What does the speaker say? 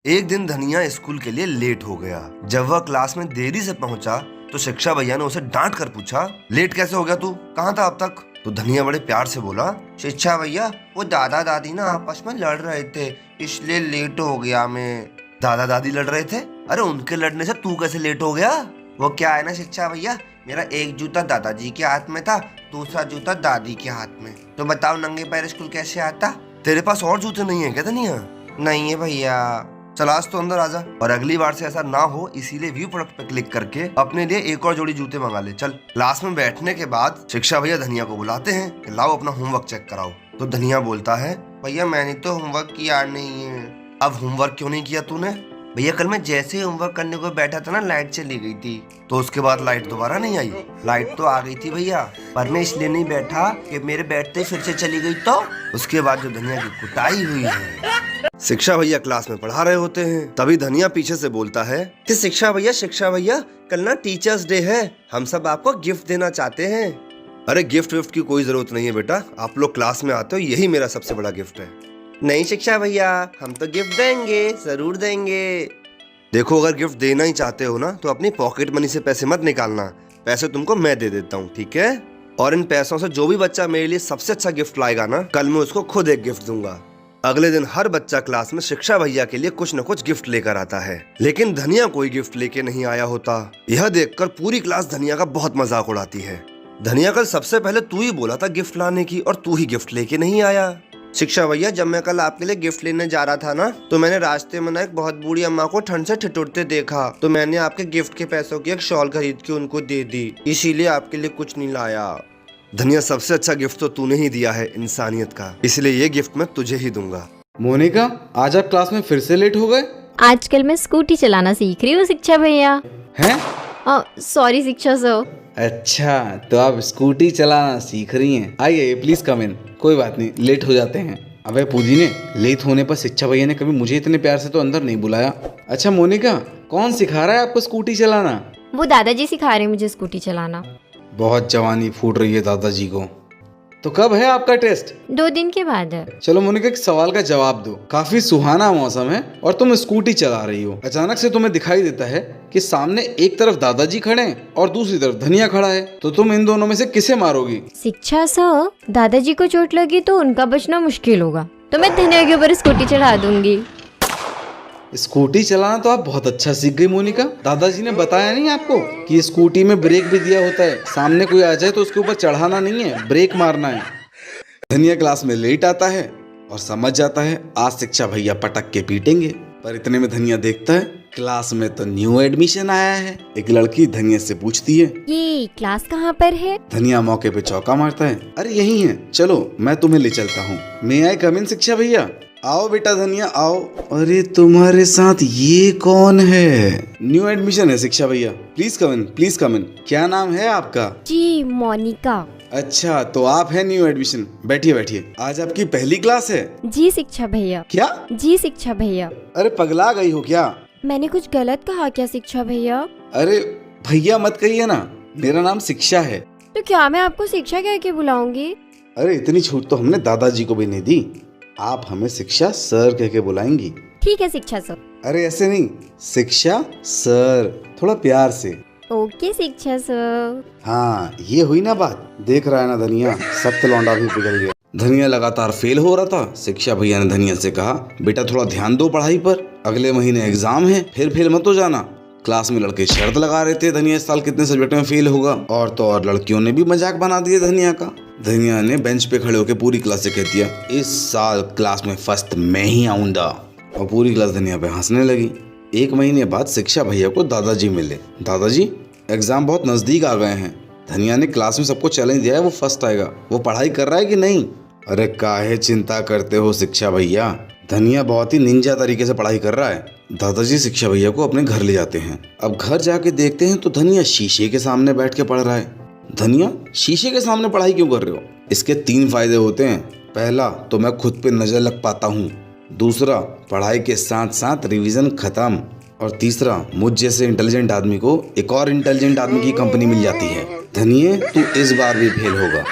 एक दिन धनिया स्कूल के लिए लेट हो गया। जब वह क्लास में देरी से पहुंचा तो शिक्षा भैया ने उसे डांट कर पूछा, लेट कैसे हो गया तू, कहाँ था अब तक? तो धनिया बड़े प्यार से बोला, शिक्षा भैया वो दादा दादी ना आपस में लड़ रहे थे इसलिए लेट हो गया मैं। दादा दादी लड़ रहे थे? अरे उनके लड़ने से तू कैसे लेट हो गया? वो क्या है ना शिक्षा भैया, मेरा एक जूता दादाजी के हाथ में था, दूसरा जूता दादी के हाथ में। तो बताओ नंगे पैर स्कूल कैसे आता? तेरे पास और जूते नहीं है क्या धनिया? नहीं है भैया। चल आज तो अंदर आजा, और अगली बार से ऐसा ना हो इसीलिए व्यू प्रोडक्ट पे क्लिक करके अपने लिए एक और जोड़ी जूते मंगा ले। चल। क्लास में बैठने के बाद शिक्षा भैया धनिया को बुलाते हैं कि लाओ अपना होमवर्क चेक कराओ। तो धनिया बोलता है, भैया मैंने तो होमवर्क किया नहीं है। अब होमवर्क क्यों नहीं किया तूने? भैया कल मैं जैसे ही होमवर्क करने को बैठा था ना लाइट चली गई थी, तो उसके बाद लाइट दोबारा नहीं आई। लाइट तो आ गई थी भैया, पर मैं इसलिए नहीं बैठा कि मेरे बैठते फिर से चली गई। तो उसके बाद जो धनिया की कुटाई हुई है। शिक्षा भैया क्लास में पढ़ा रहे होते हैं, तभी धनिया पीछे से बोलता है कि शिक्षा भैया कल ना टीचर्स डे है, हम सब आपको गिफ्ट देना चाहते हैं। अरे गिफ्ट विफ्ट की कोई जरूरत नहीं है बेटा, आप लोग क्लास में आते हो यही मेरा सबसे बड़ा गिफ्ट है। नहीं शिक्षा भैया हम तो गिफ्ट देंगे, जरूर देंगे। देखो अगर गिफ्ट देना ही चाहते हो ना तो अपनी पॉकेट मनी से पैसे मत निकालना, पैसे तुमको मैं दे देता हूँ, ठीक है? और इन पैसों से जो भी बच्चा मेरे लिए सबसे अच्छा गिफ्ट लाएगा ना, कल मैं उसको खुद एक गिफ्ट दूंगा। अगले दिन हर बच्चा क्लास में शिक्षा भैया के लिए कुछ न कुछ गिफ्ट लेकर आता है, लेकिन धनिया कोई गिफ्ट लेके नहीं आया होता। यह देखकर पूरी क्लास धनिया का बहुत मजाक उड़ाती है। धनिया कल सबसे पहले तू ही बोला था गिफ्ट लाने की और तू ही गिफ्ट लेके नहीं आया। शिक्षा भैया जब मैं कल आपके लिए गिफ्ट लेने जा रहा था ना, तो मैंने रास्ते में ना एक बहुत बूढ़ी अम्मा को ठंड से ठिठुरते देखा, तो मैंने आपके गिफ्ट के पैसों की एक शॉल खरीद के उनको दे दी, इसीलिए आपके लिए कुछ नहीं लाया। धनिया सबसे अच्छा गिफ्ट तो तूने ही दिया है इंसानियत का, इसलिए ये गिफ्ट मैं तुझे ही दूंगा। मोनिका आज आप क्लास में फिर से लेट हो गए? आजकल मैं स्कूटी चलाना सीख रही हूँ शिक्षा भैया। हैं? सॉरी शिक्षा सर। अच्छा तो आप स्कूटी चलाना सीख रही हैं। आइए प्लीज कम इन। कोई बात नहीं, लेट हो जाते हैं। अबे पूजी ने लेट होने पर शिक्षा भैया ने कभी मुझे इतने प्यार से तो अंदर नहीं बुलाया। अच्छा मोनिका कौन सिखा रहा है आपको स्कूटी चलाना? वो दादाजी सिखा रहे हैं मुझे स्कूटी चलाना। बहुत जवानी फूट रही है दादाजी को। तो कब है आपका टेस्ट? 2 दिन के बाद है। चलो मोनिका एक सवाल का जवाब दो। काफी सुहाना मौसम है और तुम स्कूटी चला रही हो, अचानक से तुम्हें दिखाई देता है कि सामने एक तरफ दादाजी खड़े हैं और दूसरी तरफ धनिया खड़ा है, तो तुम इन दोनों में से किसे मारोगी? शिक्षा सर दादाजी को चोट लगी तो उनका बचना मुश्किल होगा, तो मैं धनिया के ऊपर स्कूटी चढ़ा दूंगी। स्कूटी चलाना तो आप बहुत अच्छा सीख गई मोनिका। दादाजी ने बताया नहीं आपको कि स्कूटी में ब्रेक भी दिया होता है, सामने कोई आ जाए तो उसके ऊपर चढ़ाना नहीं है, ब्रेक मारना है। धनिया क्लास में लेट आता है और समझ जाता है आज शिक्षा भैया पटक के पीटेंगे, पर इतने में धनिया देखता है क्लास में तो न्यू एडमिशन आया है। एक लड़की धनिया से पूछती है, ये क्लास कहाँ पर है? धनिया मौके पे चौका मारता है, अरे यही है, चलो मैं तुम्हें ले चलता हूँ। मैं आई कम इन शिक्षा भैया? आओ बेटा धनिया आओ। अरे तुम्हारे साथ ये कौन है? न्यू एडमिशन है शिक्षा भैया, प्लीज कम इन। क्या नाम है आपका? जी मोनिका। अच्छा तो आप है न्यू एडमिशन, बैठिए। आज आपकी पहली क्लास है? जी शिक्षा भैया। क्या? जी शिक्षा भैया। अरे पगला गई हो क्या? मैंने कुछ गलत कहा क्या शिक्षा भैया? अरे भैया मत कहिए ना, मेरा नाम शिक्षा है। तो क्या मैं आपको शिक्षा कह के बुलाऊंगी? अरे इतनी छूट तो हमने दादाजी को भी नहीं दी, आप हमें शिक्षा सर कह के बुलाएंगी। ठीक है शिक्षा सर। अरे ऐसे नहीं, शिक्षा सर, थोड़ा प्यार से। ओके शिक्षा सर। हाँ ये हुई ना बात। देख रहा है ना धनिया, सब तो लौंडा भी पिघल गया। धनिया लगातार फेल हो रहा था। शिक्षा भैया ने धनिया से कहा, बेटा थोड़ा ध्यान दो पढ़ाई पर, अगले महीने एग्जाम है, फिर फेल मत हो जाना। क्लास में लड़के शर्त लगा रहे थे धनिया इस साल कितने सब्जेक्ट में फेल होगा, और तो और लड़कियों ने भी मजाक बना दिया धनिया का। धनिया ने बेंच पे खड़े होकर पूरी क्लास से कह दिया, इस साल क्लास में फर्स्ट मैं ही आऊंगा, और पूरी क्लास धनिया पे हंसने लगी। 1 महीने बाद शिक्षा भैया को दादाजी मिले। दादाजी एग्जाम बहुत नजदीक आ गए हैं, धनिया ने क्लास में सबको चैलेंज दिया है वो फर्स्ट आएगा, वो पढ़ाई कर रहा है कि नहीं? अरे काहे चिंता करते हो शिक्षा भैया, धनिया बहुत ही निंजा तरीके से पढ़ाई कर रहा है। दादाजी शिक्षा भैया को अपने घर ले जाते हैं। अब घर जाके देखते हैं तो धनिया शीशे के सामने बैठ के पढ़ रहा है। धनिया शीशे के सामने पढ़ाई क्यों कर रहे हो? इसके 3 फायदे होते हैं। पहला तो मैं खुद पे नजर लग पाता हूँ, दूसरा पढ़ाई के साथ साथ रिवीजन खत्म, और तीसरा मुझ जैसे इंटेलिजेंट आदमी को एक और इंटेलिजेंट आदमी की कंपनी मिल जाती है। धनिया तू इस बार भी फेल होगा।